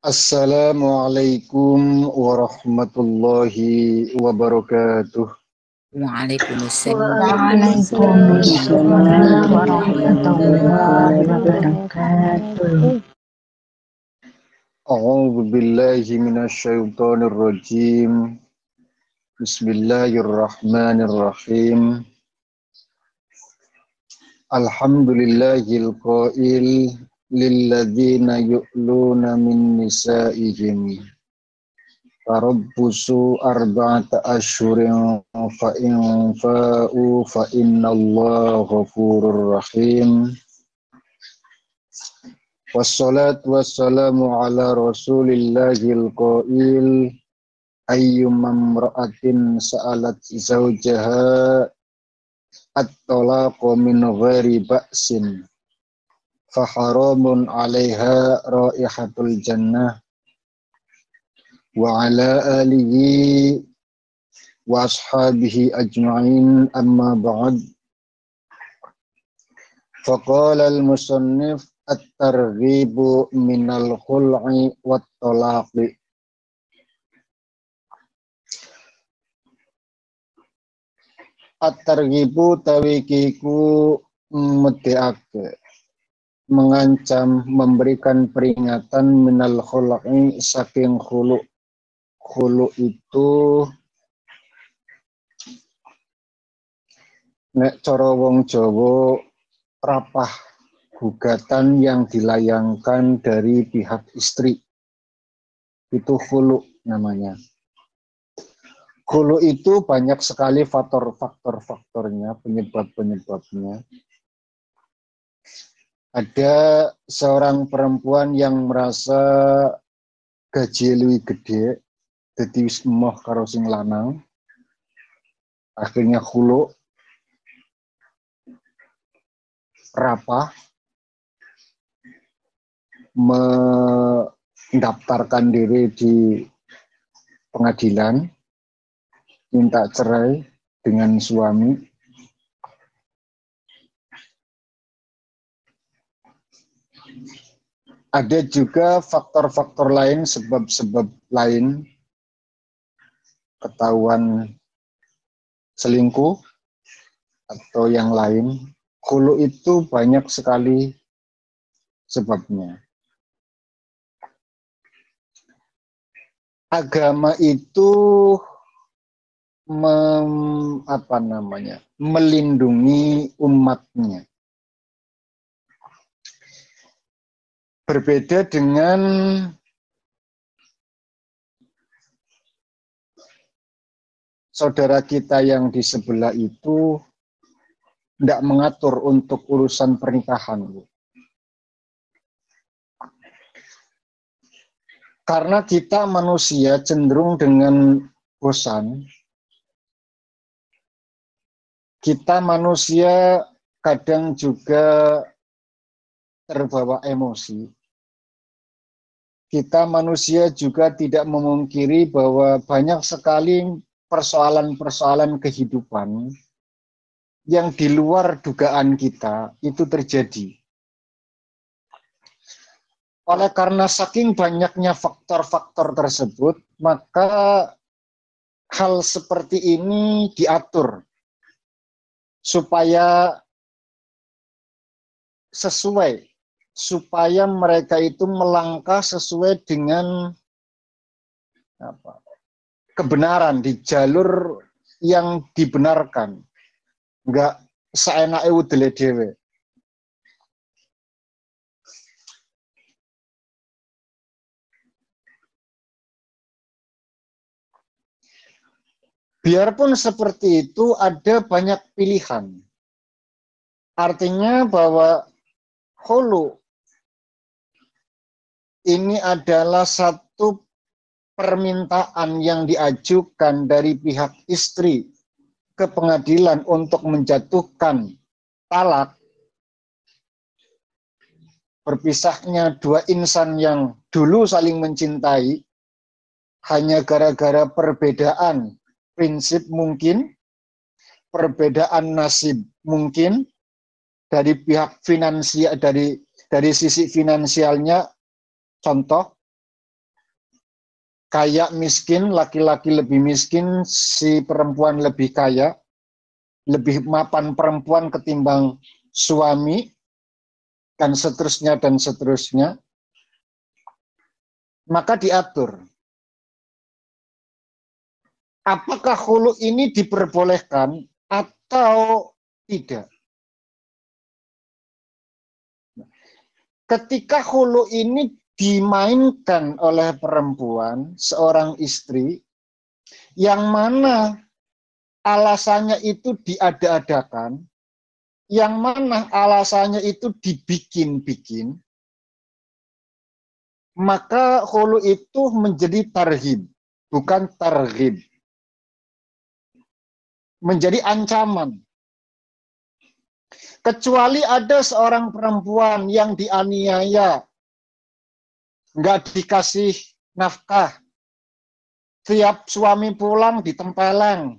Assalamualaikum warahmatullahi wabarakatuh. Waalaikumsalam Waalaikumsalam warahmatullahi wabarakatuh. A'udzu billahi minasyaitonir rajim. Bismillahirrahmanirrahim. Alhamdulillahil qail lilladzina yu'luna min nisa'ihim tarabbusu arba'ata asyhurin fa in fa'u fa innallaha ghafurur rahim. Wassalatu wassalamu ala rasulillahil qail ayyumam ra'atin sa'alat zawjaha at-talaqu min ghairi ba'sin faharamun 'alaiha raihatul jannah wa 'ala alihi wa ashabihi ajma'in amma ba'd. Faqala al-musannif at-targhibu minal khul'i wat-talaqi. At-targhibu tawikiku mutiake, mengancam, memberikan peringatan minal khul'i saking khulu. Khulu itu nek cara wong Jawa rapah, gugatan yang dilayangkan dari pihak istri. Itu khulu namanya. Khulu itu banyak sekali faktornya, penyebab-penyebabnya. Ada seorang perempuan yang merasa gaji luwih gede, dadi wis emoh karo sing lanang. Akhirnya khulu, rapah, mendaftarkan diri di pengadilan, minta cerai dengan suami. Ada juga faktor-faktor lain, sebab-sebab lain, ketahuan selingkuh atau yang lain. Khulu itu banyak sekali sebabnya. Agama itu melindungi umatnya. Berbeda dengan saudara kita yang di sebelah itu tidak mengatur untuk urusan pernikahan. Karena kita manusia cenderung dengan bosan. Kita manusia kadang juga terbawa emosi. Kita manusia juga tidak memungkiri bahwa banyak sekali persoalan-persoalan kehidupan yang di luar dugaan kita itu terjadi. Oleh karena saking banyaknya faktor-faktor tersebut, maka hal seperti ini diatur supaya sesuai, supaya mereka itu melangkah sesuai dengan kebenaran, di jalur yang dibenarkan, enggak seenake udele dhewe. Biarpun seperti itu, ada banyak pilihan. Artinya bahwa khulu ini adalah satu permintaan yang diajukan dari pihak istri ke pengadilan untuk menjatuhkan talak. Berpisahnya dua insan yang dulu saling mencintai hanya gara-gara perbedaan prinsip mungkin, perbedaan nasib mungkin, dari pihak finansial, dari sisi finansialnya, contoh kaya miskin, laki-laki lebih miskin, si perempuan lebih kaya, lebih mapan perempuan ketimbang suami, dan seterusnya dan seterusnya, maka diatur. Apakah khulu ini diperbolehkan atau tidak? Ketika khulu ini dimainkan oleh perempuan, seorang istri, yang mana alasannya itu diada-adakan, yang mana alasannya itu dibikin-bikin, maka khulu itu menjadi tarhib, bukan targhib. Menjadi ancaman. Kecuali ada seorang perempuan yang dianiaya, nggak dikasih nafkah, tiap suami pulang ditempeleng,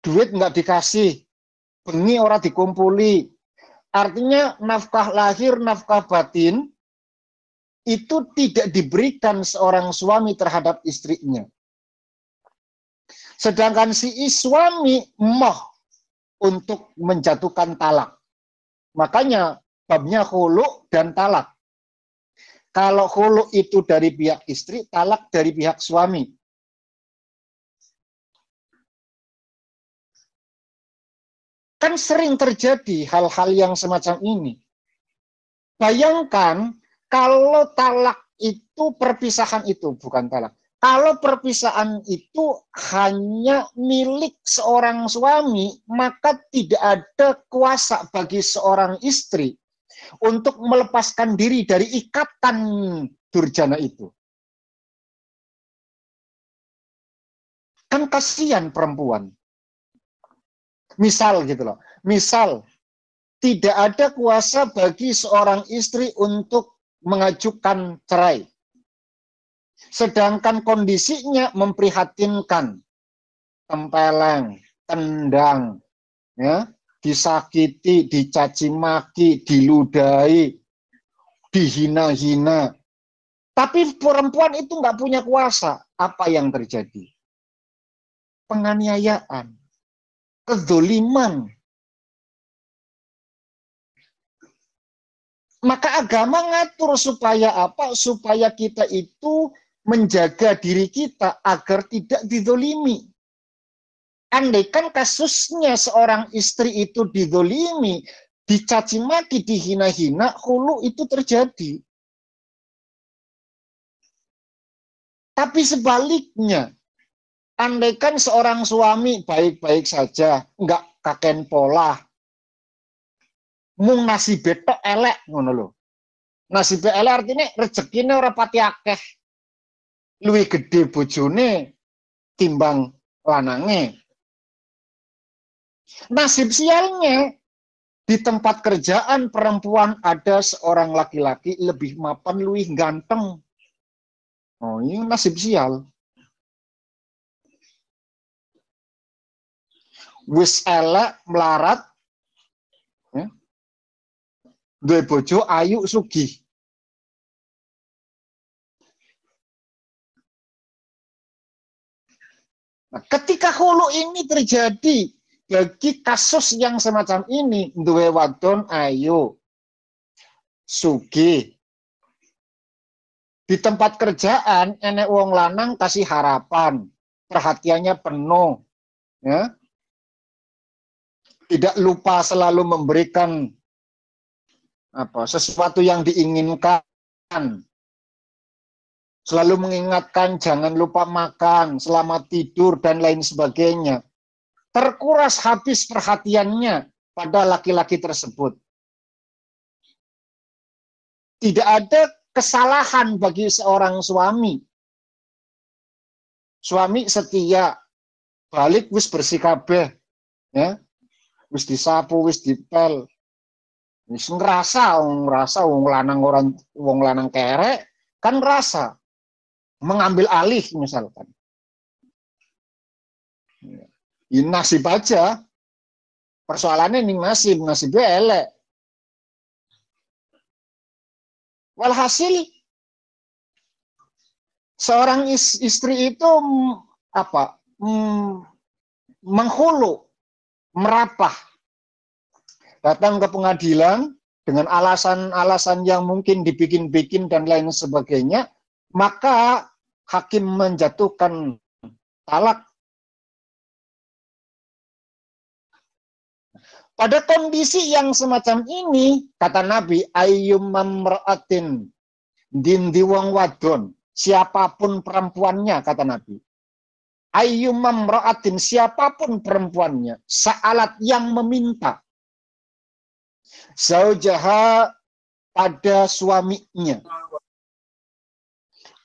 duit nggak dikasih, bengi ora dikumpuli. Artinya nafkah lahir, nafkah batin itu tidak diberikan seorang suami terhadap istrinya. Sedangkan si suami moh untuk menjatuhkan talak. Makanya babnya khulu dan talak. Kalau khulu itu dari pihak istri, talak dari pihak suami. Kan sering terjadi hal-hal yang semacam ini. Bayangkan kalau talak itu, perpisahan itu, bukan talak. Kalau perpisahan itu hanya milik seorang suami, maka tidak ada kuasa bagi seorang istri untuk melepaskan diri dari ikatan durjana itu. Kan kasihan perempuan. Misal gitu loh. Misal tidak ada kuasa bagi seorang istri untuk mengajukan cerai. Sedangkan kondisinya memprihatinkan. Tempeleng, tendang, ya, disakiti, dicaci maki, diludahi, dihina-hina. Tapi perempuan itu nggak punya kuasa. Apa yang terjadi? Penganiayaan, kezoliman. Maka agama ngatur supaya apa? Supaya kita itu menjaga diri kita agar tidak dizolimi. Andaikan kasusnya seorang istri itu dizolimi, dicaci maki, dihina-hina, khulu itu terjadi. Tapi sebaliknya, andaikan seorang suami baik-baik saja, nggak kaken pola, mung nasibe tok elek ngono lho. Nasibe elek artinya rezekine ora pati akeh. Luwih gede bojone timbang lanange. Nasib sialnya, di tempat kerjaan perempuan ada seorang laki-laki lebih mapan, luwih ganteng. Oh, ini nasib sial. Wis elek melarat, ya. Duwe bojo ayu sugih. Nah, ketika khulu ini terjadi bagi kasus yang semacam ini, duwe wadon ayu sugih, di tempat kerjaan enek wong lanang kasih harapan, perhatiannya penuh, ya, tidak lupa selalu memberikan apa sesuatu yang diinginkan, selalu mengingatkan jangan lupa makan, selamat tidur dan lain sebagainya. Terkuras habis perhatiannya pada laki-laki tersebut. Tidak ada kesalahan bagi seorang suami. Suami setia, balik wis bersih kabeh, ya, wis disapu, wis dipel, wis ngerasa wong lanang kerek kan ngerasa mengambil alih misalkan. Ini nasib aja. Persoalannya ini nasibnya elek. Walhasil Seorang istri itu apa? Menghulu, merapah, datang ke pengadilan dengan alasan-alasan yang mungkin dibikin-bikin dan lain sebagainya, maka hakim menjatuhkan talak. Pada kondisi yang semacam ini, kata Nabi, ayyum mamra'atin dindi wong wadon, siapapun perempuannya, kata Nabi. Ayyum mamra'atin, siapapun perempuannya, sa'alat yang meminta zaujaha pada suaminya,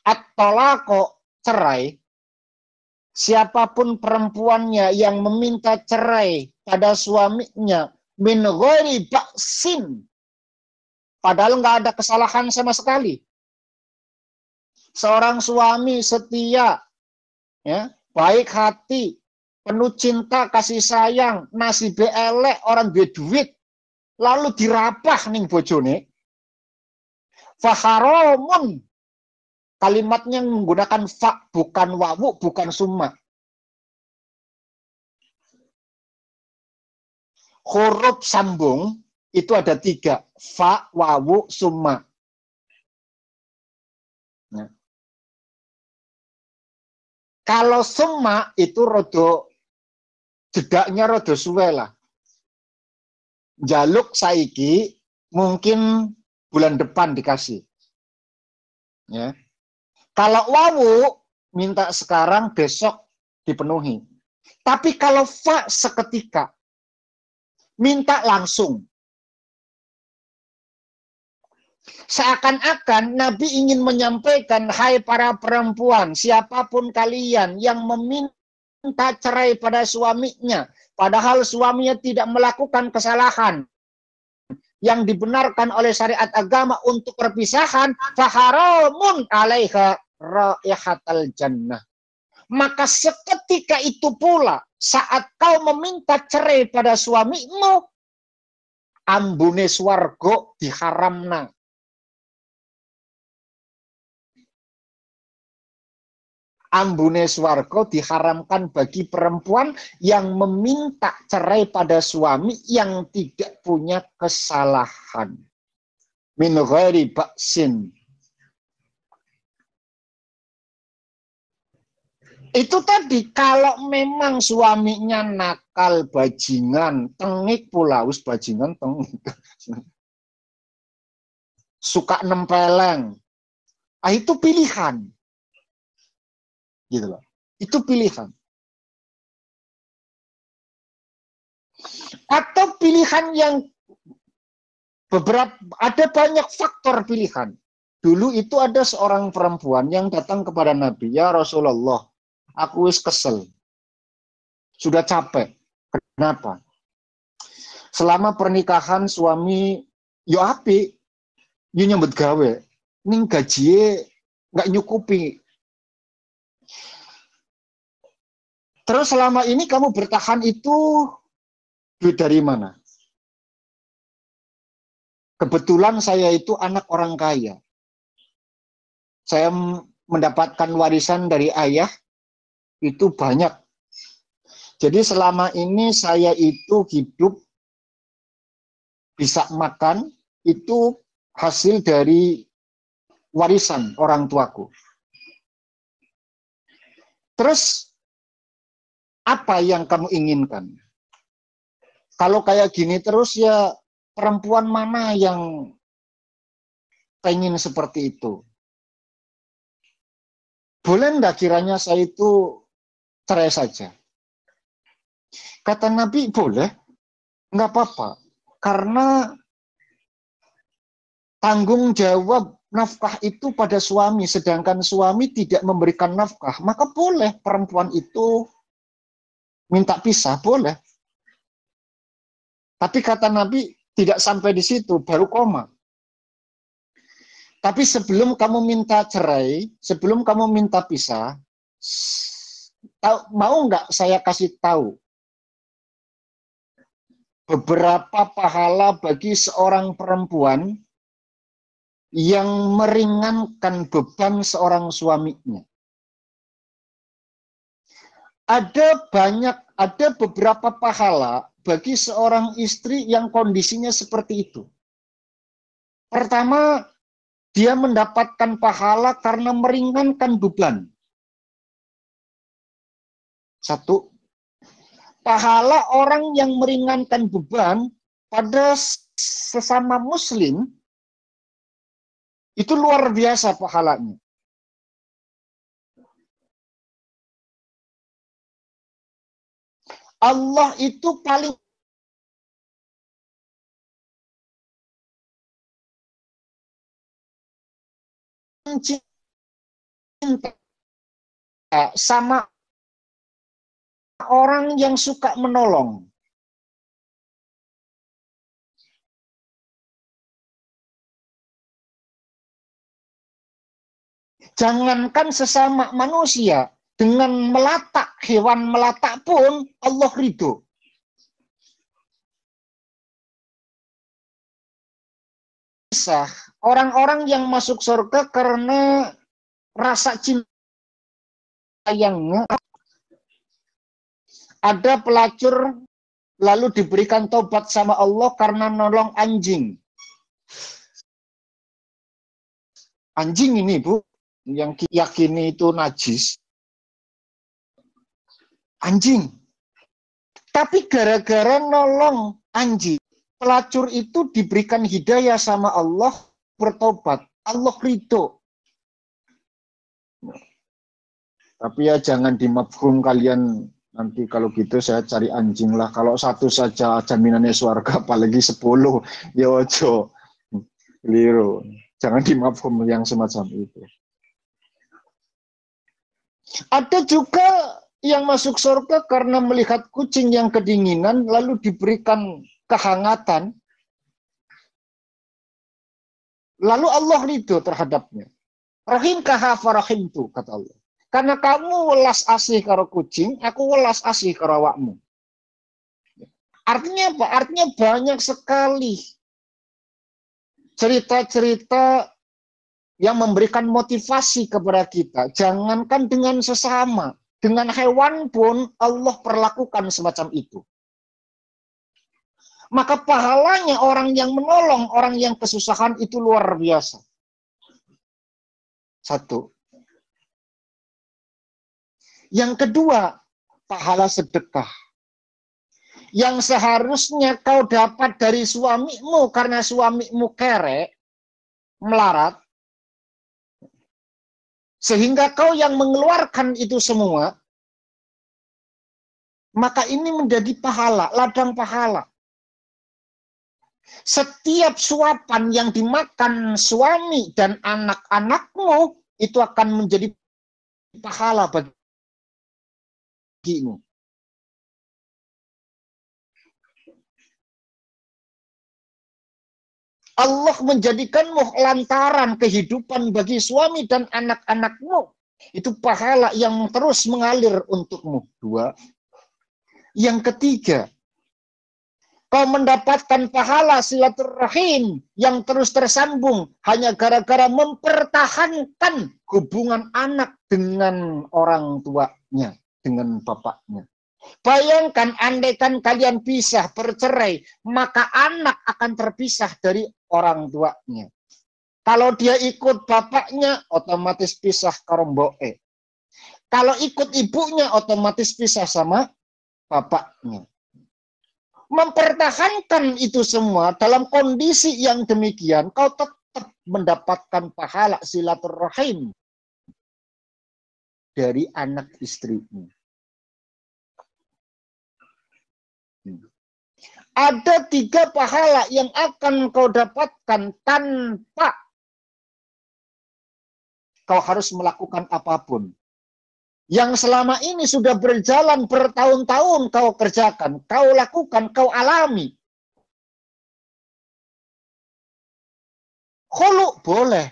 at-talaqo, cerai, siapapun perempuannya yang meminta cerai pada suaminya min ghairi ba'sin, padahal nggak ada kesalahan sama sekali. Seorang suami setia, ya, baik hati, penuh cinta, kasih sayang, nasibe elek, orang duwe duit, lalu dirapah ning bojone, faharamun, kalimatnya menggunakan fa, bukan wawu, bukan summa. Huruf sambung itu ada 3, fa, wawu, summa. Nah. Kalau summa itu jedaknya rodo suwe lah. Jaluk saiki mungkin bulan depan dikasih. Ya. Kalau wawu minta sekarang, besok dipenuhi. Tapi kalau fa seketika, minta langsung. Seakan-akan Nabi ingin menyampaikan, hai para perempuan, siapapun kalian yang meminta cerai pada suaminya, padahal suaminya tidak melakukan kesalahan yang dibenarkan oleh syariat agama untuk perpisahan, faharamun alaiha raihatal jannah. Maka seketika itu pula, saat kau meminta cerai pada suamimu, ambune swarga diharamna. Ambune swarga diharamkan bagi perempuan yang meminta cerai pada suami yang tidak punya kesalahan. Min ghairi ba'sin. Itu tadi, kalau memang suaminya nakal, bajingan, tengik pula, wis bajingan tengik. Suka nempeleng. Ah, itu pilihan. Gitu loh. Itu pilihan. Atau pilihan yang ada banyak faktor pilihan. Dulu itu ada seorang perempuan yang datang kepada Nabi, ya Rasulullah, aku wis kesel. Sudah capek. Kenapa? Selama pernikahan suami yo api, yo nyambut gawe, ning gajinya nggak nyukupi. Terus selama ini kamu bertahan itu duit dari mana? Kebetulan saya itu anak orang kaya. Saya mendapatkan warisan dari ayah itu banyak. Jadi selama ini saya itu hidup, bisa makan, itu hasil dari warisan orang tuaku. Terus apa yang kamu inginkan? Kalau kayak gini terus ya, perempuan mana yang pengen seperti itu? Boleh enggak kiranya saya itu cerai saja? Kata Nabi, boleh, enggak apa-apa. Karena tanggung jawab nafkah itu pada suami, sedangkan suami tidak memberikan nafkah, maka boleh perempuan itu minta pisah, boleh. Tapi kata Nabi, tidak sampai di situ, baru koma. Tapi sebelum kamu minta cerai, sebelum kamu minta pisah, mau nggak saya kasih tahu beberapa pahala bagi seorang perempuan yang meringankan beban seorang suaminya. Ada beberapa pahala bagi seorang istri yang kondisinya seperti itu. Pertama, dia mendapatkan pahala karena meringankan beban. Satu, pahala orang yang meringankan beban pada sesama muslim itu luar biasa pahalanya. Allah itu paling cinta sama orang yang suka menolong. Jangankan sesama manusia, dengan melatak, hewan melatak pun Allah ridho. Orang-orang yang masuk surga karena rasa cinta sayangnya. Ada pelacur lalu diberikan tobat sama Allah karena nolong anjing. Anjing ini, Bu, yang yakini itu najis. Anjing. Tapi gara-gara nolong anjing, pelacur itu diberikan hidayah sama Allah, bertobat. Allah ridho. Tapi ya jangan dimafhum kalian, nanti kalau gitu saya cari anjing lah. Kalau satu saja jaminannya surga, apalagi 10. Ya ojo. Keliru. Jangan dimafhum yang semacam itu. Ada juga yang masuk surga karena melihat kucing yang kedinginan lalu diberikan kehangatan. Lalu Allah ridho terhadapnya. Rahim kaha farahim tu, kata Allah. Karena kamu welas asih karo kucing, aku welas asih karo awakmu. Artinya apa? Artinya banyak sekali cerita-cerita yang memberikan motivasi kepada kita. Jangankan dengan sesama, dengan hewan pun Allah perlakukan semacam itu. Maka pahalanya orang yang menolong orang yang kesusahan itu luar biasa. Satu. Yang kedua, pahala sedekah. Yang seharusnya kau dapat dari suamimu karena suamimu kere, melarat, sehingga kau yang mengeluarkan itu semua, maka ini menjadi pahala, ladang pahala. Setiap suapan yang dimakan suami dan anak-anakmu itu akan menjadi pahala bagimu. Allah menjadikanmu lantaran kehidupan bagi suami dan anak-anakmu. Itu pahala yang terus mengalir untukmu. Dua. Yang ketiga, kau mendapatkan pahala silaturahim yang terus tersambung hanya gara-gara mempertahankan hubungan anak dengan orang tuanya, dengan bapaknya. Bayangkan andaikan kalian pisah, bercerai, maka anak akan terpisah dari orang tuanya. Kalau dia ikut bapaknya, otomatis pisah karo mboke. Kalau ikut ibunya, otomatis pisah sama bapaknya. Mempertahankan itu semua dalam kondisi yang demikian, kau tetap mendapatkan pahala silaturahim dari anak istrimu. Ada 3 pahala yang akan kau dapatkan tanpa kau harus melakukan apapun. Yang selama ini sudah berjalan bertahun-tahun kau kerjakan, kau lakukan, kau alami. Khulu boleh.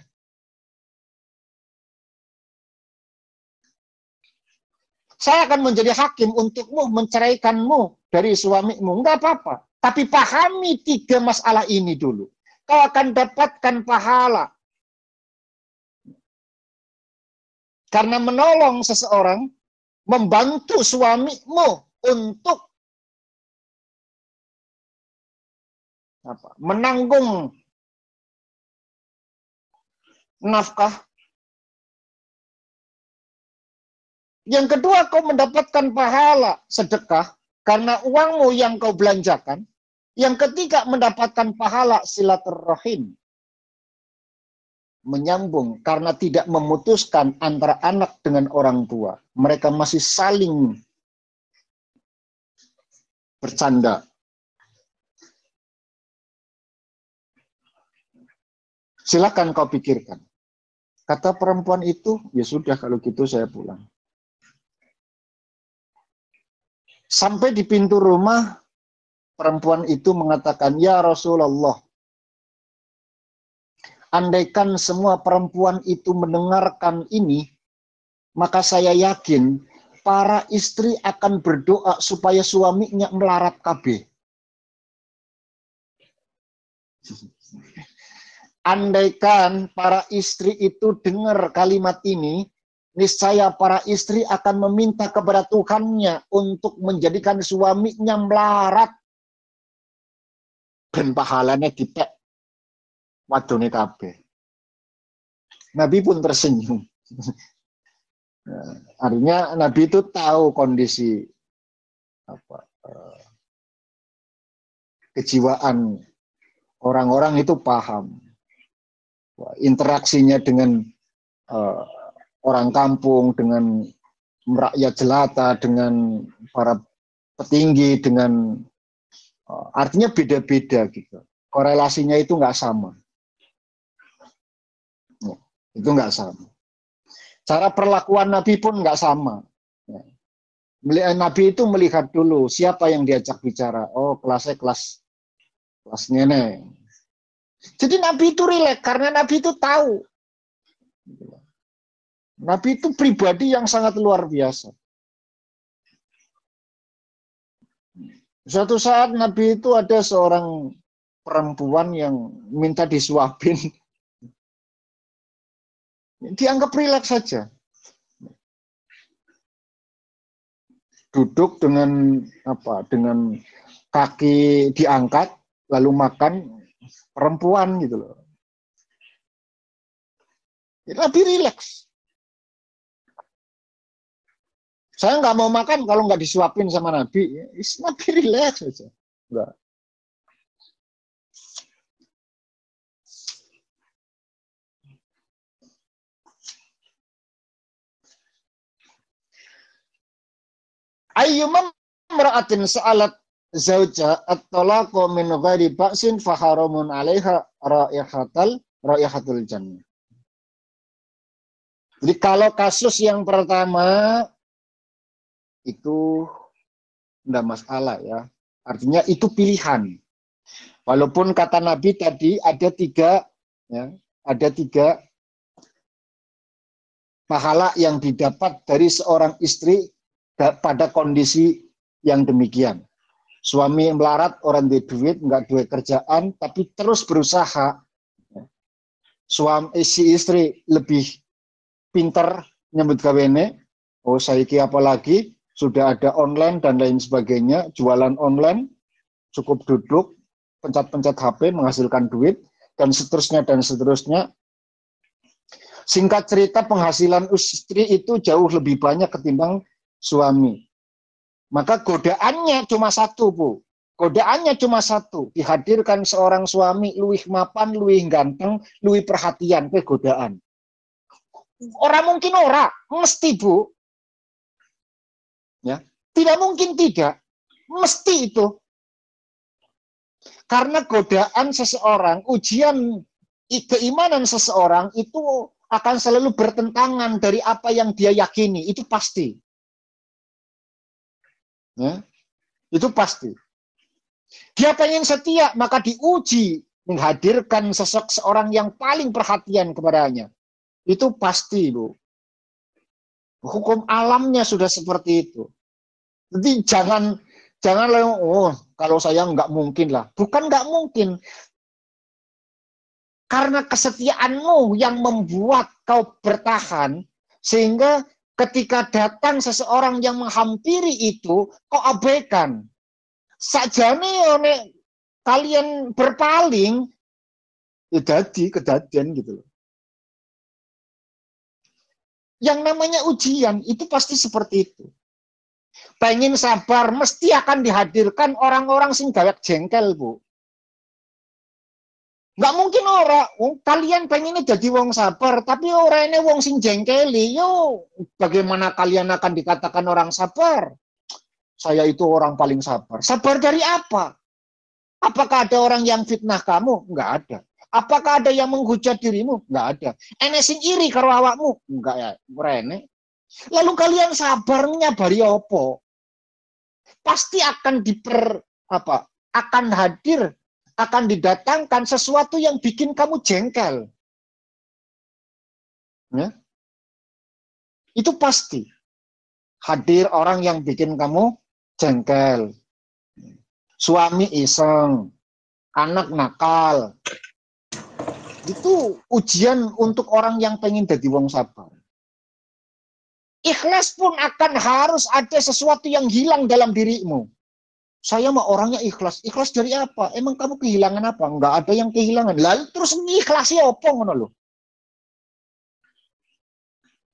Saya akan menjadi hakim untukmu, menceraikanmu dari suamimu. Enggak apa-apa. Tapi pahami 3 masalah ini dulu. Kau akan dapatkan pahala Karena menolong seseorang, membantu suamimu untuk menanggung nafkah. Yang kedua, kau mendapatkan pahala sedekah karena uangmu yang kau belanjakan. Yang ketiga, mendapatkan pahala silaturahim, menyambung karena tidak memutuskan antara anak dengan orang tua. Mereka masih saling bercanda. Silakan kau pikirkan. Kata perempuan itu, ya sudah kalau gitu saya pulang. Sampai di pintu rumah, perempuan itu mengatakan, ya Rasulullah, andaikan semua perempuan itu mendengarkan ini, maka saya yakin para istri akan berdoa supaya suaminya melarat kabeh. Andaikan para istri itu dengar kalimat ini, niscaya para istri akan meminta kepada Tuhannya untuk menjadikan suaminya melarat. Dan pahalanya dipek wadone kabeh. Nabi pun tersenyum. Artinya Nabi itu tahu kondisi kejiwaan orang-orang, itu paham. Interaksinya dengan orang kampung, dengan rakyat jelata, dengan para petinggi, dengan artinya beda-beda gitu. Korelasinya itu nggak sama. Itu nggak sama. Cara perlakuan Nabi pun nggak sama. Nabi itu melihat dulu siapa yang diajak bicara. Oh, kelasnya kelas ngene. Jadi Nabi itu rileks karena Nabi itu tahu. Nabi itu pribadi yang sangat luar biasa. Suatu saat Nabi itu ada seorang perempuan yang minta disuapin. Dianggap rileks saja. Duduk dengan dengan kaki diangkat lalu makan, perempuan gitu loh. Nabi rileks. Saya nggak mau makan kalau nggak disuapin sama Nabi. Nabi rileks saja. Enggak. Ayyumam mar'atin sa'alat zauja at-talaqu min ghairi ba'sin faharamun 'alaiha raihatul jannah. Jadi kalau kasus yang pertama itu enggak masalah ya. Artinya itu pilihan. Walaupun kata Nabi tadi ada tiga pahala yang didapat dari seorang istri pada kondisi yang demikian. Suami melarat, orang di duit, nggak duit kerjaan, tapi terus berusaha. Si istri lebih pinter nyambut gawene. Oh, saiki apalagi sudah ada online dan lain sebagainya, jualan online, cukup duduk, pencet-pencet HP, menghasilkan duit, dan seterusnya dan seterusnya. Singkat cerita, penghasilan istri itu jauh lebih banyak ketimbang suami. Maka godaannya cuma satu, Bu. Godaannya cuma satu. Dihadirkan seorang suami luwih mapan, luwih ganteng, luwih perhatian ke godaan. Orang mungkin mesti, Bu. Ya, tidak mungkin tidak. Mesti itu. Karena godaan seseorang, ujian keimanan seseorang itu akan selalu bertentangan dari apa yang dia yakini. Itu pasti. Ya, itu pasti. Dia pengen setia, maka diuji menghadirkan seseorang yang paling perhatian kepadanya. Itu pasti, Bu. Hukum alamnya sudah seperti itu. Jadi jangan kalau saya nggak mungkin lah. Bukan nggak mungkin. Karena kesetiaanmu yang membuat kau bertahan, Sehingga ketika datang seseorang yang menghampiri itu, kok abaikan. Sakjane nek kalian berpaling, ya jadi kejadian gitu loh. Yang namanya ujian itu pasti seperti itu. Pengen sabar, mesti akan dihadirkan orang-orang sing gawek jengkel, Bu. Nggak mungkin orang, kalian pengennya jadi wong sabar, tapi orangnya wong sing jengkeli. Yo, bagaimana kalian akan dikatakan orang sabar? Saya itu orang paling sabar. Sabar dari apa? Apakah ada orang yang fitnah kamu? Nggak ada. Apakah ada yang menghujat dirimu? Nggak ada. Ene sing iri karo awakmu? Nggak ya, rene. Lalu kalian sabarnya bari opo? Pasti akan akan hadir, akan didatangkan sesuatu yang bikin kamu jengkel. Ya? Itu pasti. Hadir orang yang bikin kamu jengkel. Suami iseng, anak nakal. Itu ujian untuk orang yang pengen jadi wong sabar. Ikhlas pun akan harus ada sesuatu yang hilang dalam dirimu. Saya mah orangnya ikhlas. Ikhlas dari apa? Emang kamu kehilangan apa? Enggak ada yang kehilangan. Lalu terus ikhlasi apa ngono lho?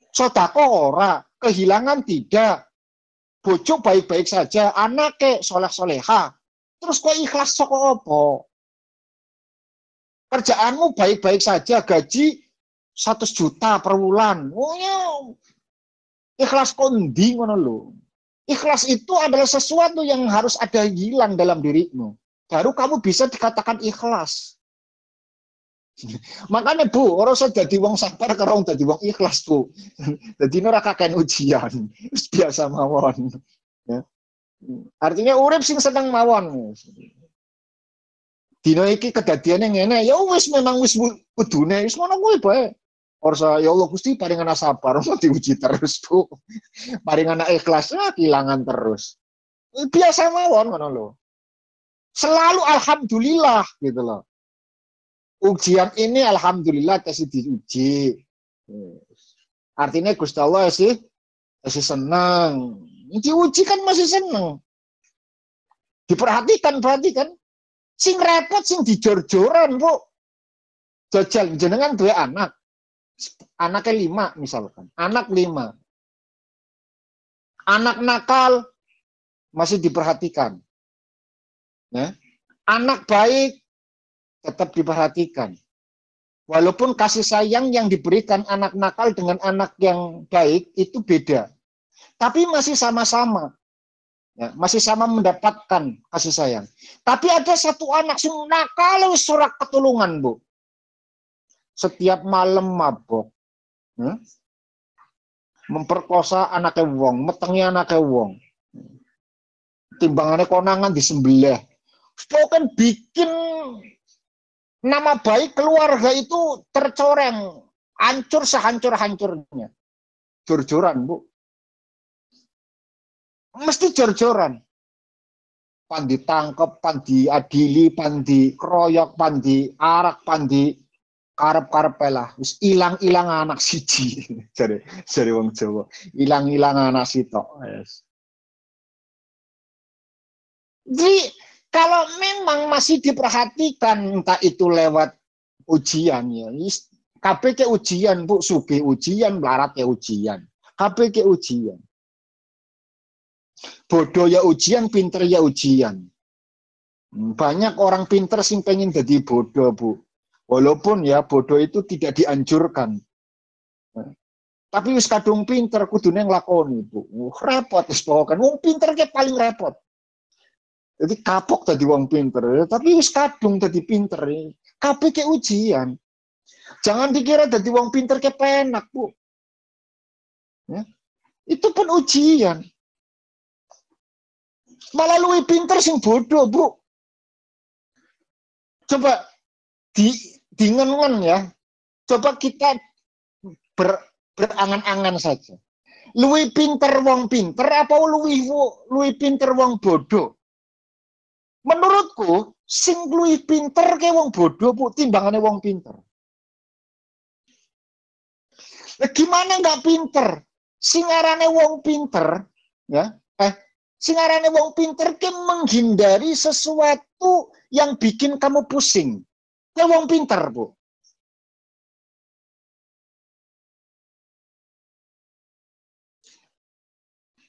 Sodako ora, kehilangan tidak. Bojo baik-baik saja, anake soleh-soleha. Terus kok ikhlas soko apa? Kerjaanmu baik-baik saja, gaji 100 juta per bulan. Oh ya, ikhlas kondi ngono lho. Ikhlas itu adalah sesuatu yang harus ada hilang dalam dirimu. Baru kamu bisa dikatakan ikhlas. Makanya Bu, orang saya jadi wong sabar karo jadi wong ikhlas Bu. Jadi ora kakek ujian, biasa mawon. Ya. Artinya urip sing seneng mawon. Dino iki kedadiane ngene, ya wis memang wis kudune, wis ngono kuwi bae. Orsa ya Allah Gusti paringan sabar, diuji terus Bu. Paringan ikhlas kehilangan terus. Biasa mawon ngono lho. Selalu alhamdulillah gitu loh. Ujian ini alhamdulillah kasih diuji. Artinya Gusti Allah sih senang. Diuji kan masih senang. Diperhatikan. Sing repot sing dijor-joran, Bu. Jajal jenengan dua anak. Anaknya 5 misalkan. Anak 5. Anak nakal masih diperhatikan. Ya. Anak baik tetap diperhatikan. Walaupun kasih sayang yang diberikan anak nakal dengan anak yang baik itu beda. Tapi masih sama-sama. Ya, masih sama mendapatkan kasih sayang. Tapi ada satu anak yang nakal surat ketulungan, Bu. Setiap malam mabok. Ya. Memperkosa anaknya wong, metengnya anaknya wong. Timbangannya konangan disembelih. Pokoknya bikin nama baik keluarga itu tercoreng, hancur sehancur-hancurnya. Jor-joran, Bu. Mesti jor-joran. Pan ditangkep, pan diadili, pan dikeroyok, pan diarak, pan di karep-karep lah. Wis ilang-ilang anak siji. Jare wong Jawa. Ilang-ilang anak sitok. Yes. Jadi kalau memang masih diperhatikan, entah itu lewat ujian ya, kabeh ke ujian Bu, sugih ujian, melarat ya ujian, kabeh ke ujian. Bodoh ya ujian, pinter ya ujian. Banyak orang pinter sing pengen jadi bodoh Bu, walaupun ya bodoh itu tidak dianjurkan. Tapi wis kadung pinter kudune nglakoni Bu. Repot wis pokoke. Wong pinter ke paling repot. Jadi kapok tadi wong pinter, tapi wis kadung tadi pinter. Kabeh ke ujian. Jangan dikira tadi wong pinter ke penak, Bu. Ya. Itu pun ujian. Malah luwih pinter sing bodoh, Bu. Coba dingen-ngen ya. Coba kita berangan-angan saja. Luwih pinter wong pinter apa luwih pinter wong bodoh? Menurutku, sing luwih pinter ke wong bodoh Bu timbangane wong pinter. Gimana nggak pinter? Singarane wong pinter, ya. Singarane wong pinter ke menghindari sesuatu yang bikin kamu pusing. Kayak wong pinter, Bu.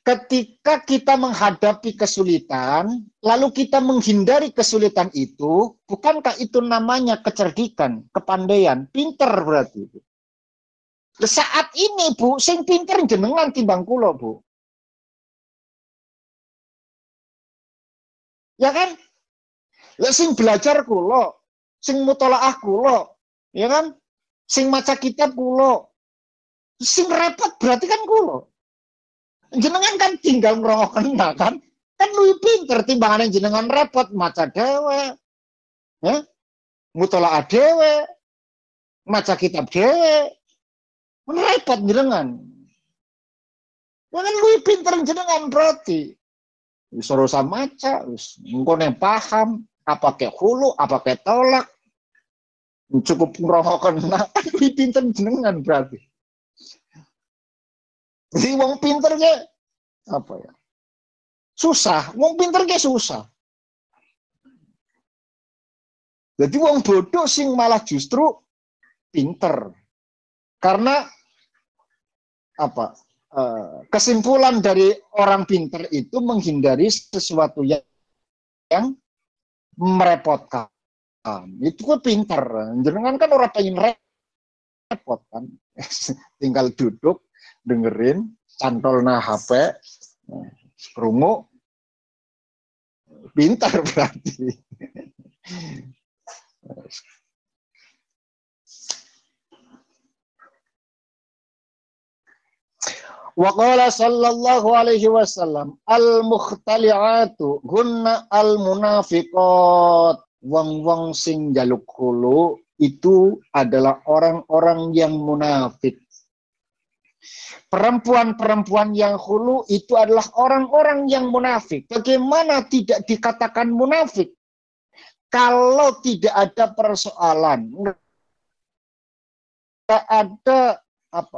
Ketika kita menghadapi kesulitan, lalu kita menghindari kesulitan itu, bukankah itu namanya kecerdikan, kepandaian, pinter berarti. Saat ini, Bu, sing pinter jenengan timbang kula, Bu. Ya kan? Lah sing belajar kula, sing mutolaah kula, ya kan? Sing maca kitab kula. Sing repot berarti kan kula. Jenengan kan tinggal ngrokok kan? Kan luwih pinter timbangane jenengan repot maca dhewe. Ya? Mutolaah dhewe, maca kitab dhewe. Repot jenengan. Kan luwih pinter jenengan berarti. Wis ora maca, wis engko nek paham apa ke hulu, apa ke tolak. Cukup ngrokok kan luwih pinter jenengan berarti. Jadi wong pinter ke apa ya? Susah, wong pinter ke susah. Jadi wong bodoh sing malah justru pinter. Karena apa? Kesimpulan dari orang pinter itu menghindari sesuatu yang merepotkan. Itu kan pinter. Jangan kan orang pengen repot kan. Tinggal duduk, dengerin, cantol na HP, krungu, pintar berarti. Wa qala sallallahu alaihi wasallam al-mukhtali'atu hunna al-munafiqat. Wong-wong sing jaluk hulu itu adalah orang-orang yang munafik. Perempuan-perempuan yang hulu itu adalah orang-orang yang munafik. Bagaimana tidak dikatakan munafik? Kalau tidak ada persoalan, nggak ada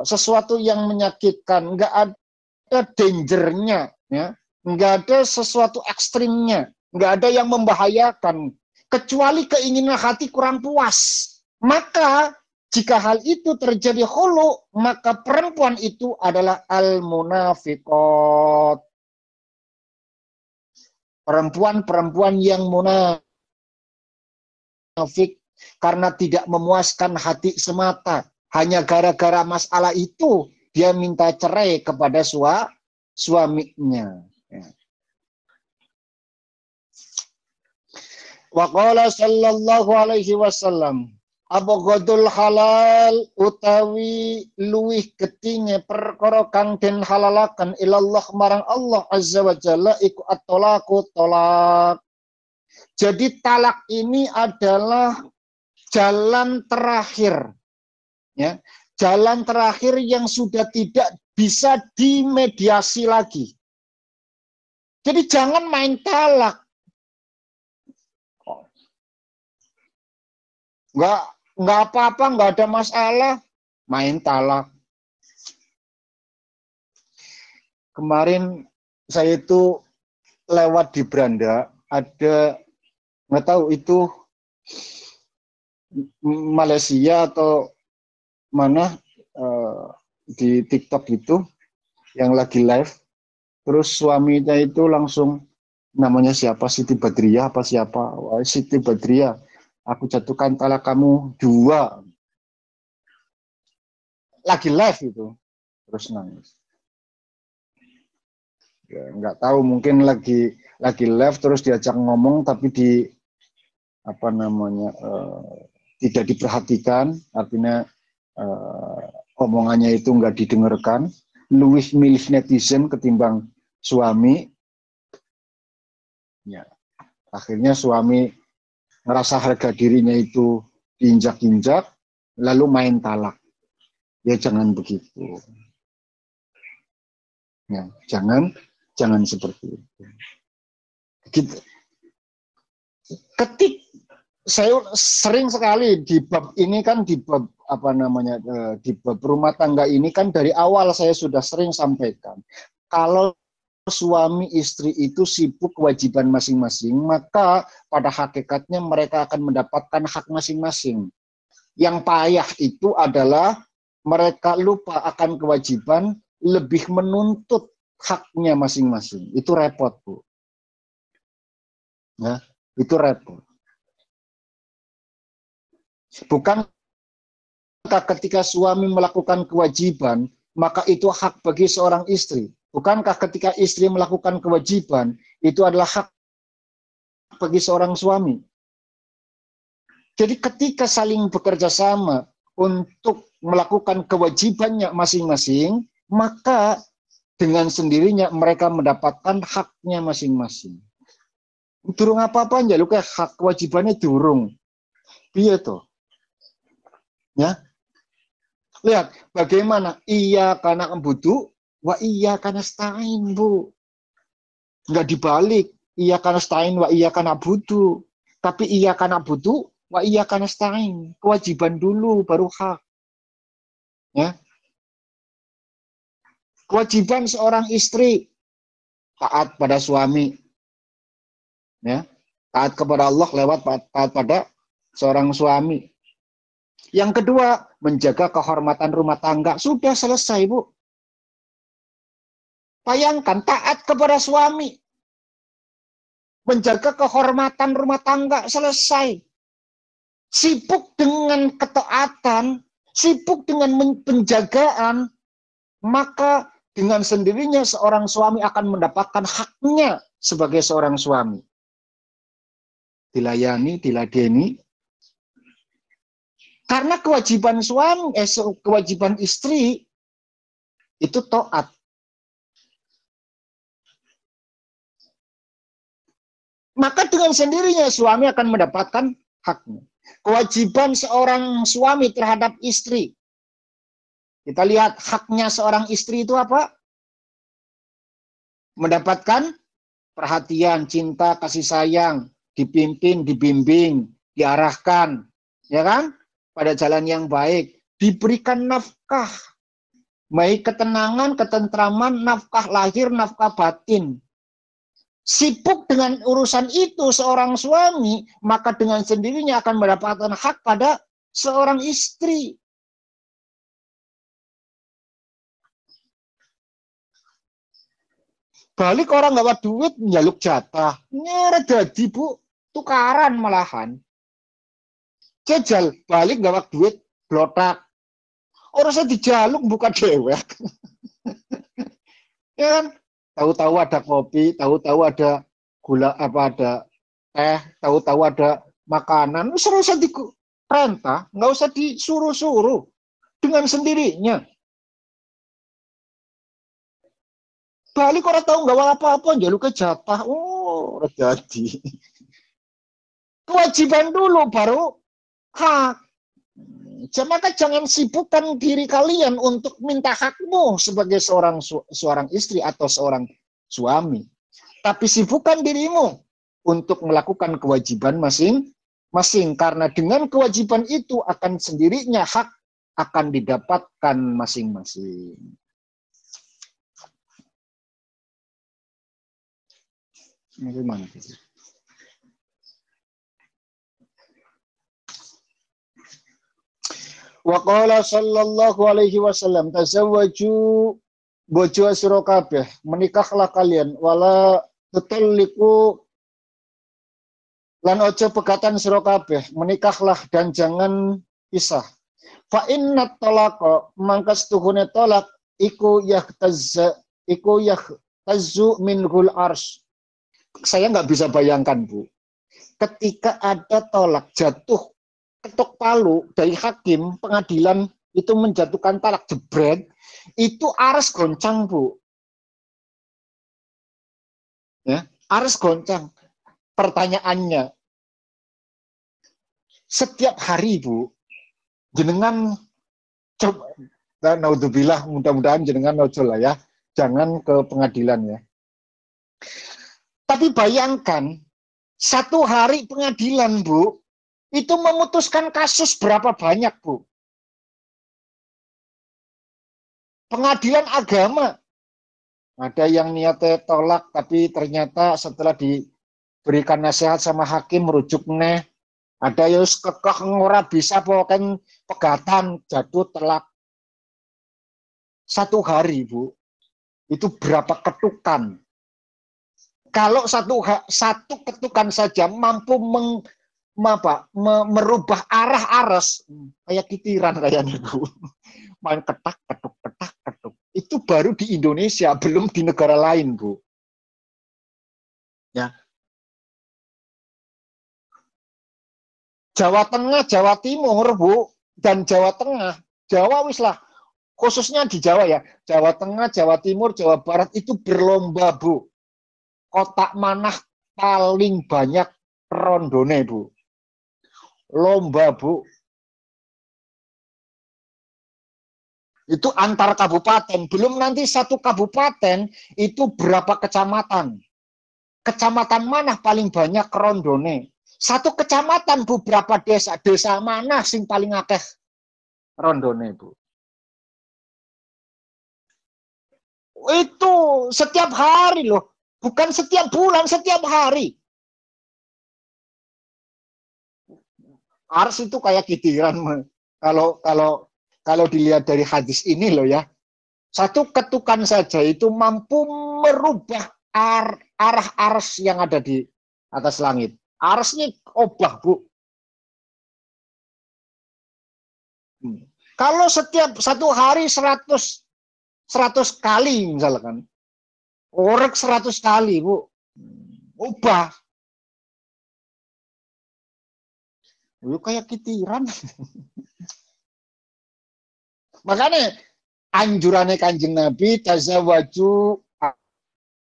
sesuatu yang menyakitkan, nggak ada dangernya, ya, nggak ada sesuatu ekstrimnya, nggak ada yang membahayakan, kecuali keinginan hati kurang puas. Maka jika hal itu terjadi hulu, maka perempuan itu adalah al-munafiqat. Perempuan-perempuan yang munafik karena tidak memuaskan hati semata. Hanya gara-gara masalah itu dia minta cerai kepada suaminya. Wa qala sallallahu alaihi wasallam abghadul halal utawi luwih getinge perkara kang den halalaken ilallah marang Allah azza wa jalla iku at-talaqu talak. Jadi talak ini adalah jalan terakhir. Ya, jalan terakhir yang sudah tidak bisa dimediasi lagi. Jadi jangan main talak. Nggak apa-apa, nggak ada masalah, main talak. Kemarin saya itu lewat di beranda, ada nggak tahu itu Malaysia atau mana di TikTok itu yang lagi live, terus suaminya itu langsung, namanya siapa, Siti Badriah apa siapa, wah, Siti Badriah, aku jatuhkan talak kamu 2, lagi live itu, terus nangis. Ya, nggak tahu, mungkin lagi live terus diajak ngomong tapi apa namanya tidak diperhatikan, artinya omongannya itu nggak didengarkan, luwih milih netizen ketimbang suami. Ya, akhirnya suami ngerasa harga dirinya itu diinjak-injak, lalu main talak. Ya jangan begitu. Ya, jangan seperti itu. Ketik saya sering sekali di bab ini kan, di bab apa namanya di bab rumah tangga ini kan dari awal saya sudah sering sampaikan, kalau suami istri itu sibuk kewajiban masing-masing, maka pada hakikatnya mereka akan mendapatkan hak masing-masing. Yang payah itu adalah mereka lupa akan kewajiban, lebih menuntut haknya masing-masing. Itu repot, Bu. Ya, itu repot. Bukan ketika suami melakukan kewajiban, maka itu hak bagi seorang istri. Bukankah ketika istri melakukan kewajiban, itu adalah hak bagi seorang suami. Jadi ketika saling bekerja sama untuk melakukan kewajibannya masing-masing, maka dengan sendirinya mereka mendapatkan haknya masing-masing. Durung apa-apa aja, lu kayak hak kewajibannya durung. Iya toh. Ya. Lihat bagaimana iya karena butuh, wa iya karena stain, Bu. Enggak dibalik, iya karena stain, wa iya karena butuh. Tapi iya karena butuh, wa iya karena stain. Kewajiban dulu baru hak. Ya. Kewajiban seorang istri taat pada suami. Ya. Taat kepada Allah lewat taat pada seorang suami. Yang kedua, menjaga kehormatan rumah tangga. Sudah selesai, Bu. Bayangkan, taat kepada suami. Menjaga kehormatan rumah tangga. Selesai. Sibuk dengan ketaatan, sibuk dengan penjagaan, maka dengan sendirinya seorang suami akan mendapatkan haknya sebagai seorang suami. Dilayani, diladeni. Karena kewajiban suami, kewajiban istri itu taat. Maka dengan sendirinya suami akan mendapatkan haknya. Kewajiban seorang suami terhadap istri. Kita lihat haknya seorang istri itu apa? Mendapatkan perhatian, cinta, kasih sayang, dipimpin, dibimbing, diarahkan, ya kan? Pada jalan yang baik, diberikan nafkah, baik ketenangan, ketentraman, nafkah lahir, nafkah batin. Sibuk dengan urusan itu seorang suami, maka dengan sendirinya akan mendapatkan hak pada seorang istri. Balik orang nggak bawa duit, njaluk jatah. Nyeret jadi, Bu, tukaran malahan. Jajal, balik nggak bawa duit, blotak. Orang saya dijaluk bukan dewek. Ya kan? Tahu-tahu ada kopi, tahu-tahu ada gula, apa ada teh, tahu-tahu ada makanan. Nggak usah diperintah, nggak usah disuruh-suruh. Dengan sendirinya. Balik orang tahu nggak apa-apa, jaluk ke jatah. Oh, jadi. Kewajiban dulu, baru hak. Maka jangan sibukkan diri kalian untuk minta hakmu sebagai seorang istri atau seorang suami. Tapi sibukkan dirimu untuk melakukan kewajiban masing-masing. Karena dengan kewajiban itu akan sendirinya hak akan didapatkan masing-masing. Bagaimana? Wa qala sallallahu alaihi wasallam tazawwaju bojo sira kabeh menikahlah kalian wala tutalliqu lan aja pegatan sira kabeh menikahlah dan jangan pisah fa inna talaqa mangkas tuhune talak iku yahtazzu minhul ars. Saya nggak bisa bayangkan, Bu, ketika ada tolak jatuh ketok palu dari hakim pengadilan itu menjatuhkan talak jebret, itu aras goncang, Bu. Ya, aras goncang. Pertanyaannya, setiap hari, Bu, jenengan coba, naudzubillah, mudah-mudahan jenengan ojo lah ya, jangan ke pengadilan ya. Tapi bayangkan, satu hari pengadilan, Bu, itu memutuskan kasus berapa banyak, Bu? Pengadilan agama. Ada yang niatnya tolak, tapi ternyata setelah diberikan nasihat sama hakim merujuk neh. Ada yang kekeh ngora bisa pokoknya pegatan jatuh telak. 1 hari, Bu. Itu berapa ketukan? Kalau satu ketukan saja mampu merubah arah aras, kayak kitiran kayaknya, Bu. Main ketak, ketuk, ketak, ketuk. Itu baru di Indonesia, belum di negara lain, Bu. Ya. Jawa Tengah, Jawa Timur, Bu, dan Jawa Tengah, Jawa wis lah, khususnya di Jawa ya, Jawa Tengah, Jawa Timur, Jawa Barat itu berlomba, Bu. Kotak manah paling banyak rondone, Bu. Lomba, Bu. Itu antar kabupaten, belum nanti satu kabupaten itu berapa kecamatan. Kecamatan mana paling banyak rondone? Satu kecamatan, Bu, berapa desa? Desa mana sing paling akeh rondone, Bu? Itu setiap hari loh, bukan setiap bulan, setiap hari. Ars itu kayak kitiran. Kalau dilihat dari hadis ini loh ya, satu ketukan saja itu mampu merubah arah ars yang ada di atas langit. Arsnya obah, Bu. Kalau setiap 1 hari 100 kali misalkan, orek 100 kali, Bu. Ubah. Lu kayak kitiran. Makanya anjurannya Kanjeng Nabi tazawwaju,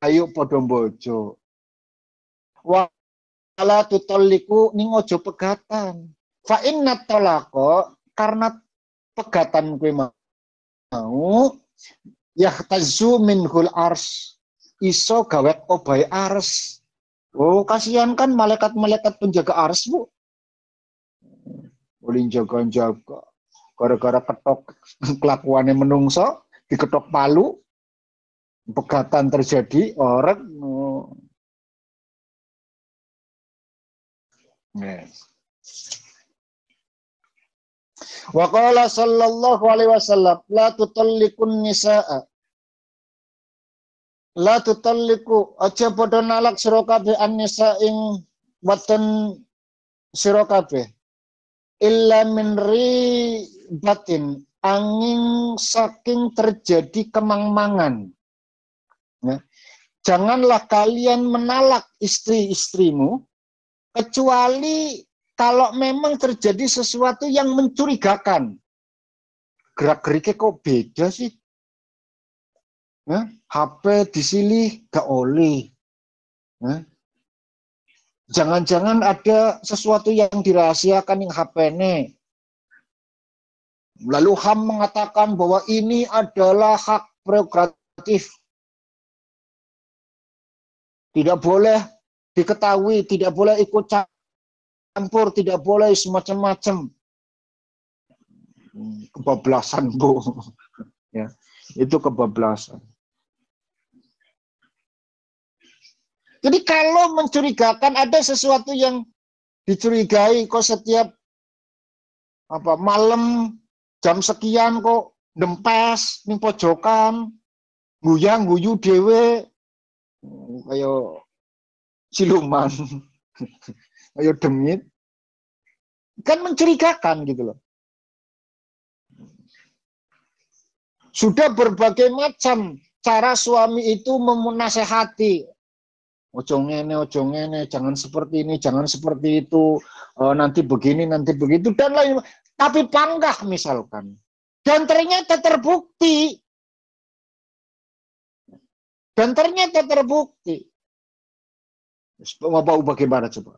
ayo padha bojo. Wala tutalliku ning ojo pegatan. Fa inna talaqa, karena pegatan kuwi mau yahtazu minhul ars, iso gawet obai ars. Oh, kasihan kan malaikat-malaikat penjaga ars, Bu. Ulin jaga-jaga. Gara-gara ketok kelakuannya menungso, diketok palu, pegatan terjadi, orang wa qala sallallahu alaihi wasallam la tutallikun nisaa, la tutalliku, aja padha nalak sira kabeh an-nisa ing wadon sira kabeh illa min ribatin, angin saking terjadi kemangmangan. Ya. Janganlah kalian menalak istri-istrimu kecuali kalau memang terjadi sesuatu yang mencurigakan. Gerak-geriknya kok beda sih? Ya, HP disilih gak oleh. Ya. Jangan-jangan ada sesuatu yang dirahasiakan yang HP-nya. Lalu HAM mengatakan bahwa ini adalah hak prerogatif. Tidak boleh diketahui, tidak boleh ikut campur, tidak boleh semacam-macam. Kebablasan, Bu. Ya, itu kebablasan. Jadi kalau mencurigakan ada sesuatu yang dicurigai, kok setiap malam jam sekian kok dempes ning pojokan, guyang-guyu dhewe kayak siluman, kayak demit, kan mencurigakan gitu loh. Sudah berbagai macam cara suami itu menasehati. Ojo ngene, jangan seperti ini, jangan seperti itu, nanti begini, nanti begitu, dan lain. Tapi panggah misalkan. Dan ternyata terbukti. Mau bagaimana coba?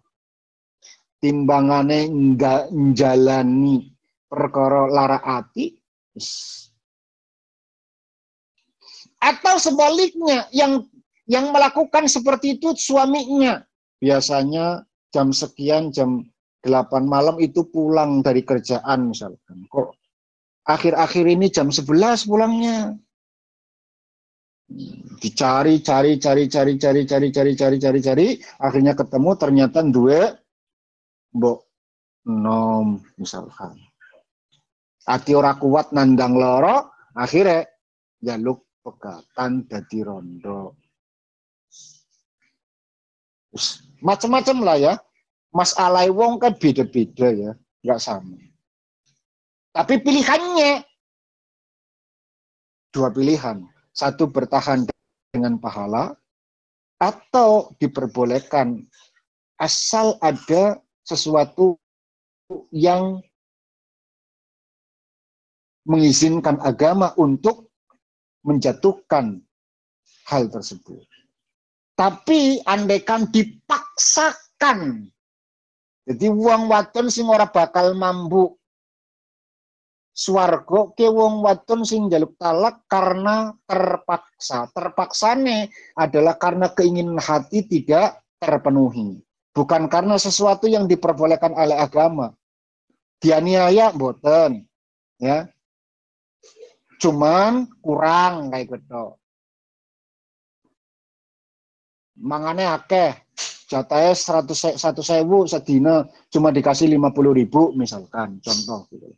Timbangannya enggak menjalani perkara lara ati. Atau sebaliknya, yang melakukan seperti itu suaminya. Biasanya jam sekian, jam 8 malam itu pulang dari kerjaan misalkan. Kok akhir-akhir ini jam 11 pulangnya. Dicari, akhirnya ketemu ternyata dua mbok nom misalkan. Ati ora kuat nandang loro, akhirnya jaluk pegatan dadi rondo. Macam-macam lah ya. Masalah wong kan beda-beda ya, nggak sama. Tapi pilihannya dua pilihan. Satu bertahan dengan pahala atau diperbolehkan asal ada sesuatu yang mengizinkan agama untuk menjatuhkan hal tersebut. Tapi andaikan dipaksakan, jadi wong wadon sing ora bakal mampu swarga ke wong wadon sing njaluk talak karena terpaksa. Terpaksane adalah karena keinginan hati tidak terpenuhi, bukan karena sesuatu yang diperbolehkan oleh agama. Dianiaya mboten, ya. Cuman kurang kayak gitu. Mangane akeh, jatahnya 100.000 sedina cuma dikasih 50.000 misalkan, contoh gitu.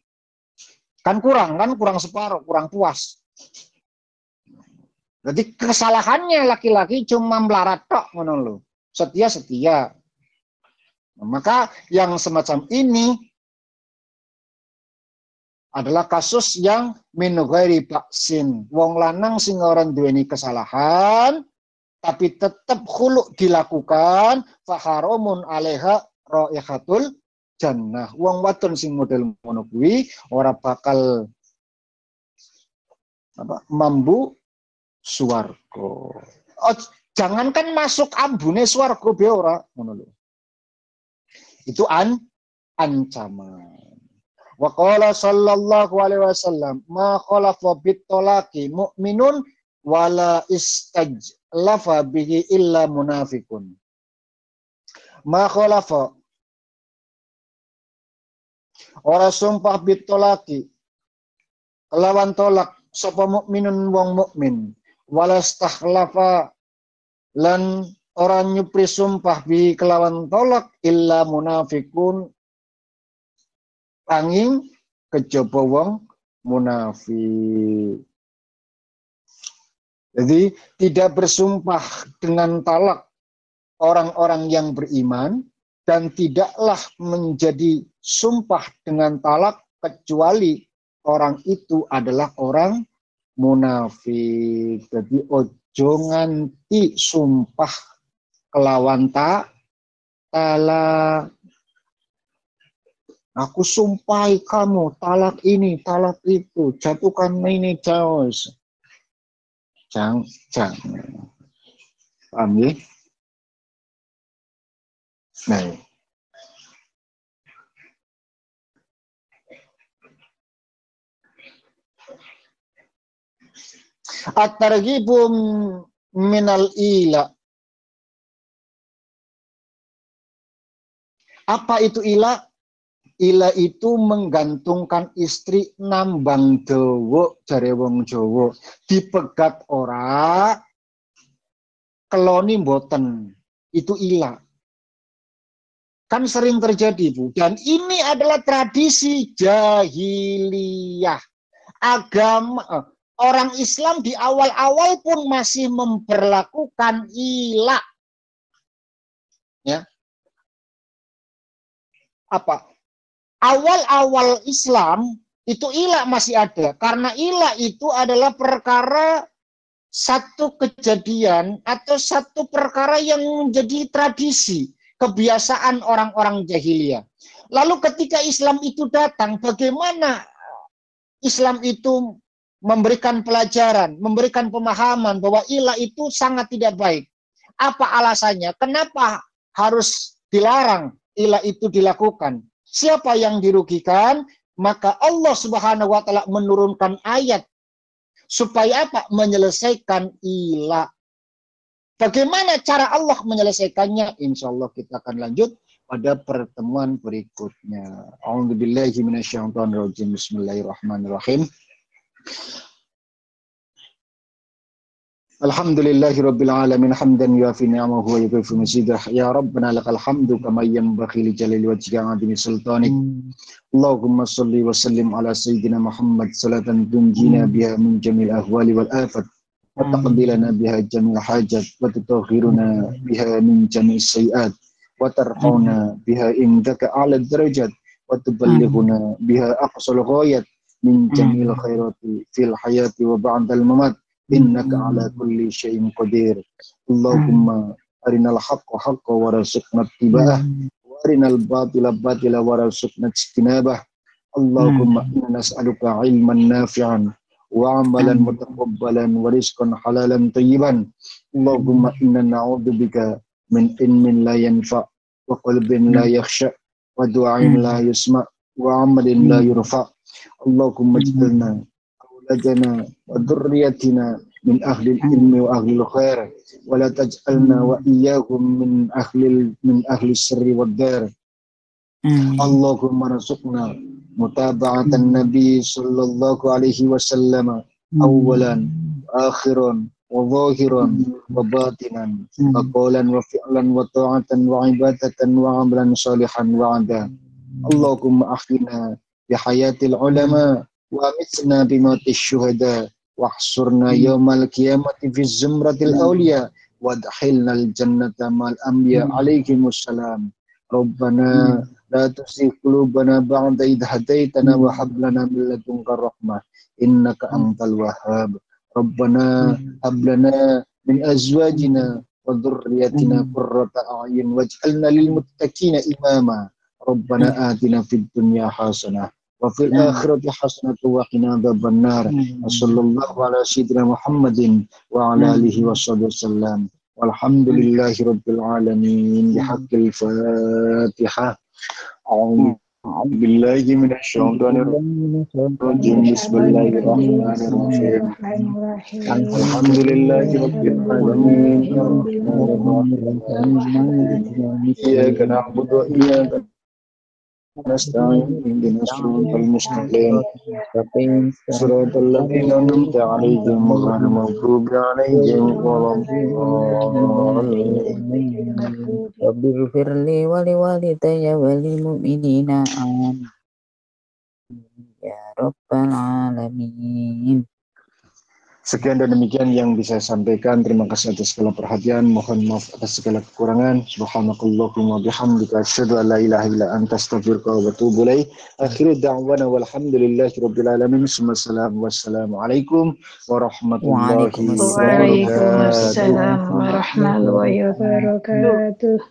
Kan kurang separuh, kurang puas. Jadi kesalahannya laki-laki cuma melarat tok ngono lho. Setia. Nah, maka yang semacam ini adalah kasus yang min ghairi baksin. Wong lanang sing ora duweni kesalahan tapi tetap khulu dilakukan, faharamun alaiha raihatul jannah. Wong wadon sing model ngono kuwi ora bakal mambu swarga. Oh, jangankan masuk ambune swarga be ora ngono lho. Itu ancaman. Wa qala sallallahu alaihi wasallam ma khalafa bit talaqi mu'minun wala istajlafa bihi illa munafikun. Ma khalafa ora sumpah bit talaqi kelawan tolak sapa mukminun wong mukmin wala istakhlafa lan ora nyupri sumpah bi kelawan tolak illa munafikun angin kejaba wong munafik. Jadi tidak bersumpah dengan talak orang-orang yang beriman dan tidaklah menjadi sumpah dengan talak kecuali orang itu adalah orang munafik. Jadi ojo nganti sumpah kelawan talak. Aku sumpahi kamu talak ini, talak itu, jatuhkan ini jauh. Jangan. Paham ya? Nah. At-targhibum minal ila. Apa itu ila? Ila itu menggantungkan istri nambang dawa jare wong Jawa. Dipegat ora, keloni mboten. Itu ila. Kan sering terjadi, Bu. Dan ini adalah tradisi jahiliyah. Agama orang Islam di awal-awal pun masih memperlakukan ila. Ya. Apa? Awal-awal Islam itu ila masih ada. Karena ila itu adalah perkara satu kejadian atau satu perkara yang menjadi tradisi, kebiasaan orang-orang jahiliyah. Lalu ketika Islam itu datang, bagaimana Islam itu memberikan pelajaran, memberikan pemahaman bahwa ila itu sangat tidak baik. Apa alasannya? Kenapa harus dilarang ila itu dilakukan? Siapa yang dirugikan? Maka Allah Subhanahu wa taala menurunkan ayat supaya apa? Menyelesaikan ila. Bagaimana cara Allah menyelesaikannya? Insya Allah kita akan lanjut pada pertemuan berikutnya. A'udzubillahi minasyaitonirrajim. Bismillahirrahmanirrahim. Alhamdulillahi Rabbil Alamin hamdan yuafi ni'amahu wa yukafi mazidah. Ya Rabbana lakal hamdu kama yanbaghi li jalali wajhika azimi sultanik. Allahumma salli wa sallim ala sayyidina Muhammad salatan tunjina biha min jamil ahwali wal afat wa taqdi lana biha jamil hajat wa tutahhiruna biha min jamil sayiat wa tarfa'una biha indaka a'la darajat wa tuballighuna biha aqsal ghayat min jamil khairati fil hayati wa ba'dal mamat. Innaka ala kulli syai'in qadir. Allahumma arinal haqqa haqqa warzuqna ittiba'ah wa arinal batila batila warzuqna ijtinabah. Allahumma inna nas'aluka ilman nafi'an wa amalan mutaqabbalan wa rizqan halalan tayyiban. Allahumma inna na'udzubika min ilmin la yanfa' wa qalbin la yakhsha' wa du'ain la yusma' wa amalin la yurfa'. Allahumma ij'alna أولادنا وذريتنا من أهل العلم وأهل الخير ولا تجعلنا وإياهم من أهل الشر والدار. اللهم ارزقنا متابعة النبي صلى الله عليه وسلم أولا وآخرا وظاهرا وباطنا وقولا وفعلا وطاعة وعبادة وعملا صالحا وعدا. اللهم أحينا بحياة العلماء وأمتنا بموت الشهداء واحشرنا يوم القيامة في الزمرة الأولياء وادخلنا الجنة مع الأنبياء عليهم السلام. ربنا لا تزغ قلوبنا بعد إذ هديتنا وهب لنا من لدنك الرحمة إنك أنت الوهاب. ربنا هب لنا من أزواجنا وذريتنا قرة أعين واجعلنا للمتقين إماما. ربنا آتنا في الدنيا حسنة وفي الآخرة حسنة وقنا عذاب النار. وصلى الله على سيدنا محمد وعلى آله وصحبه وسلم والحمد لله رب العالمين. بحق الفاتحة. أعوذ بالله من الشيطان الرجيم. بسم الله الرحمن الرحيم. الحمد لله رب العالمين الرحمن الرحيم إياك نعبد وإياك نستعين اهدنا الصراط المستقيم صراط الذين أنعمت عليهم غير المغضوب عليهم ولا الضالين. رب اغفر لي ولوالدي وللمؤمنين آمين يا رب العالمين. Sekian dan demikian yang bisa saya sampaikan. Terima kasih atas segala perhatian. Mohon maaf atas segala kekurangan. Subhanakallahumma bihamdika asyhadu an la ilaha illa anta astaghfiruka wa atubu ilaik. Akhiru da'wana walhamdulillahi rabbil alamin. Wassalamualaikum warahmatullahi wabarakatuh. Waalaikumsalam warahmatullahi wabarakatuh.